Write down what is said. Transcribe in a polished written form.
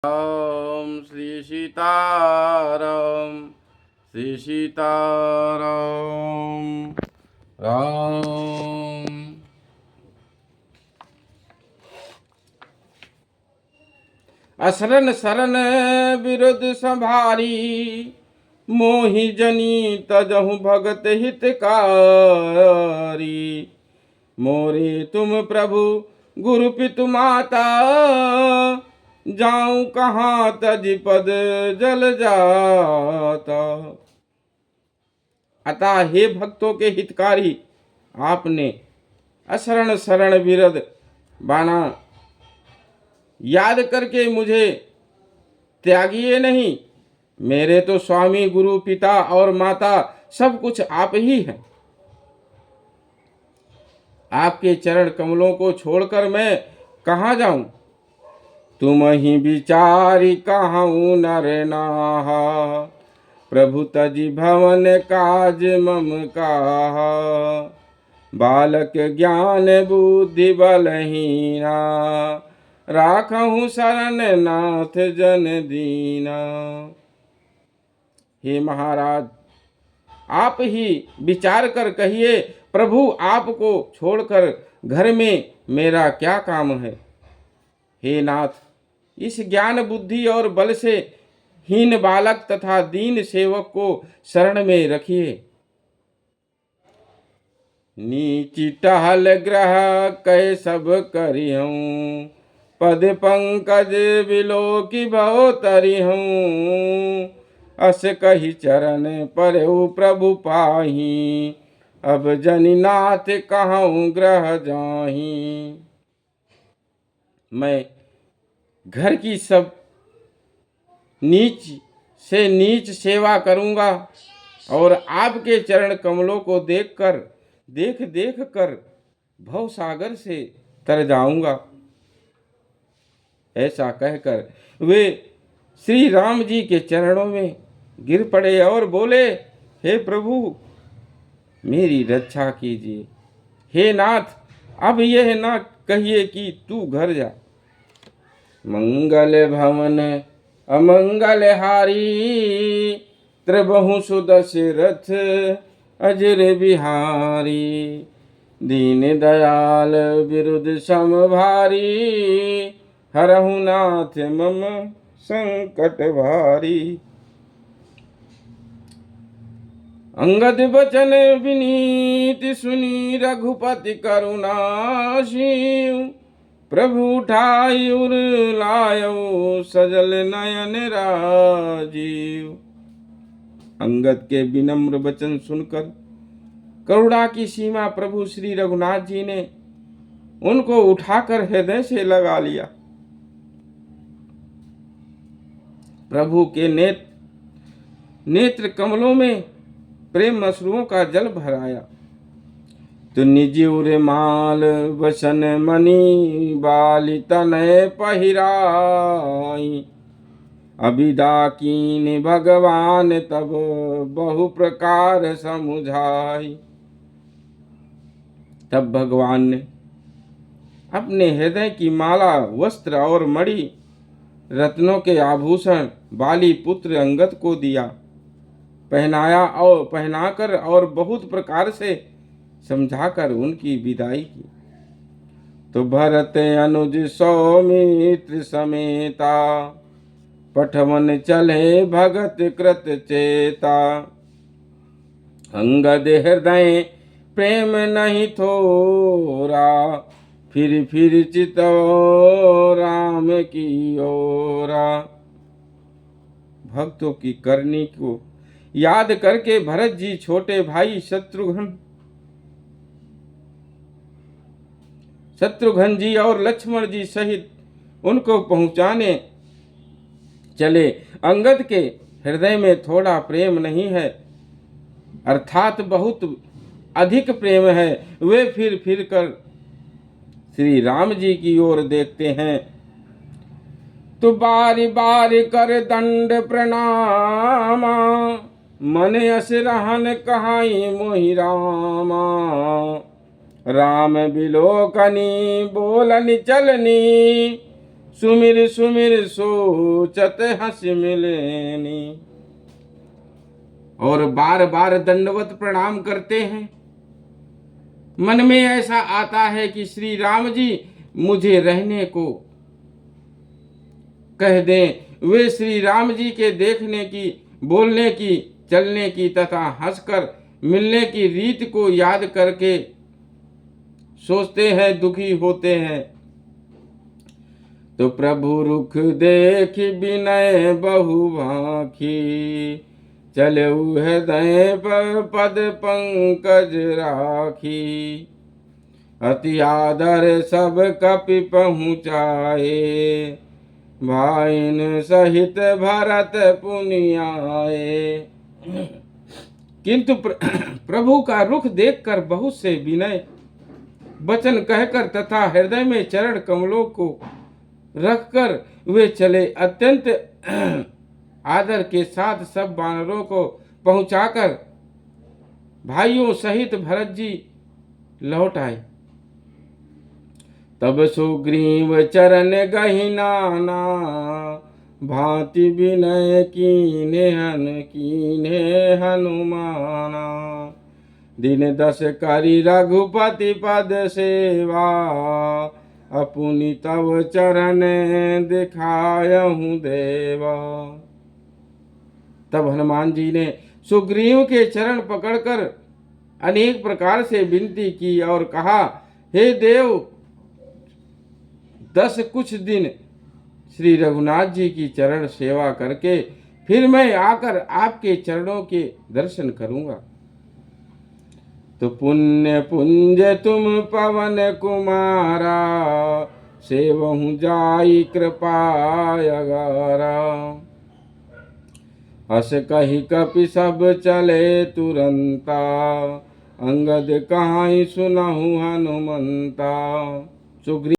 ओम श्री सीताराम श्री सीताराम राम। असरन सरन विरुद्ध संभारी, मोहि जनी तजहु भगत हितकारी। मोरे तुम प्रभु गुरु पितु माता, जाऊं कहाँ तज पद जल जाता। अतः हे भक्तों के हितकारी, आपने असरण शरण विरद बाणा याद करके मुझे त्यागिए नहीं। मेरे तो स्वामी गुरु पिता और माता सब कुछ आप ही हैं। आपके चरण कमलों को छोड़कर मैं कहाँ जाऊं। तुम ही विचारी कहूँ नर नाहा, प्रभु तजि भवन काज मम काहा। बालक ज्ञान बुद्धि बलहीना, राखहु शरण नाथ जन दीना। हे महाराज, आप ही विचार कर कहिए, प्रभु आपको छोड़कर घर में मेरा क्या काम है। हे नाथ, इस ज्ञान बुद्धि और बल से हीन बालक तथा दीन सेवक को शरण में रखिए। नीची टहल ग्रह कै सब करिहूँ, पद पंकज बिलो की भव तरिहूँ। अस कही चरण परहु प्रभु पाही, अब जनिनाथ कहूँ ग्रह जाही। मैं घर की सब नीच से नीच सेवा करूंगा और आपके चरण कमलों को देख देख कर भव सागर से तर जाऊंगा। ऐसा कहकर वे श्री राम जी के चरणों में गिर पड़े और बोले, हे प्रभु मेरी रक्षा कीजिए। हे नाथ, अब यह ना कहिए कि तू घर जा। मंगल भवन अमंगल हारी, त्रिबहु सुदशरथ अजर बिहारी। दीन दयाल विरुद्ध समभारी, हरहु नाथ मम संकट भारी। अंगद बचन विनीत सुनी, रघुपति करुणा सीयु। प्रभु उठाई उर लायो, सजल नयन राजीव। अंगद के विनम्र वचन सुनकर करुणा की सीमा प्रभु श्री रघुनाथ जी ने उनको उठाकर हृदय से लगा लिया। प्रभु के नेत्र कमलों में प्रेम अश्रुओं का जल भराया। तो निजीव माल वसन मणि, बाली तनय पहिराई। अबिदा कीन भगवान तब बहु प्रकार समुझाई। तब भगवान ने अपने हृदय की माला, वस्त्र और मणि, रत्नों के आभूषण बाली पुत्र अंगद को दिया, पहनाया और पहनाकर और बहुत प्रकार से समझाकर उनकी विदाई की। तो भरत अनुज सौमित्र समेता, पठवन चले भगत कृत चेता। अंगद हृदय प्रेम नहीं थोरा, फिर चितो राम की ओरा। भक्तों की करनी को याद करके भरत जी छोटे भाई शत्रुघ्न जी और लक्ष्मण जी सहित उनको पहुंचाने चले। अंगद के हृदय में थोड़ा प्रेम नहीं है, अर्थात बहुत अधिक प्रेम है। वे फिर कर श्री राम जी की ओर देखते हैं तो बारी बारी कर दंड प्रणामा। मन अस रहन कहाई मोहि रामा। राम बिलोकनी बोलनि चलनी, सुमिर सुमिर सोचत हंस मिलेनी। और बार बार दंडवत प्रणाम करते हैं। मन में ऐसा आता है कि श्री राम जी मुझे रहने को कह दें। वे श्री राम जी के देखने की, बोलने की, चलने की तथा हंसकर मिलने की रीत को याद करके सोचते हैं, दुखी होते हैं। तो प्रभु रुख देख विनय बहु भाखी, चले हृदय पर पद पंकज राखी। अति आदर सब कपि पहुँचाए, भाइन सहित भरत पुनि आए। किंतु प्रभु का रुख देखकर बहुत से विनय वचन कहकर तथा हृदय में चरण कमलों को रखकर वे चले। अत्यंत आदर के साथ सब वानरों को पहुंचाकर भाइयों सहित भरत जी लौट आए। तब सुग्रीव चरण गहिनाना, भांति विनय कीने हनुमाना। दिन 10 करी रघुपति पद सेवा, अपुनि तव चरण दिखायहु देवा। तब हनुमान जी ने सुग्रीव के चरण पकड़कर अनेक प्रकार से विनती की और कहा, हे देव, 10 कुछ दिन श्री रघुनाथ जी की चरण सेवा करके फिर मैं आकर आपके चरणों के दर्शन करूंगा। तो पुण्य पुंज तुम पवन कुमारा, सेवहु जाई कृपाय अगारा। हस कही कपि सब चले तुरंता, अंगद कहाई सुनहु हनुमंता। सुग्रीव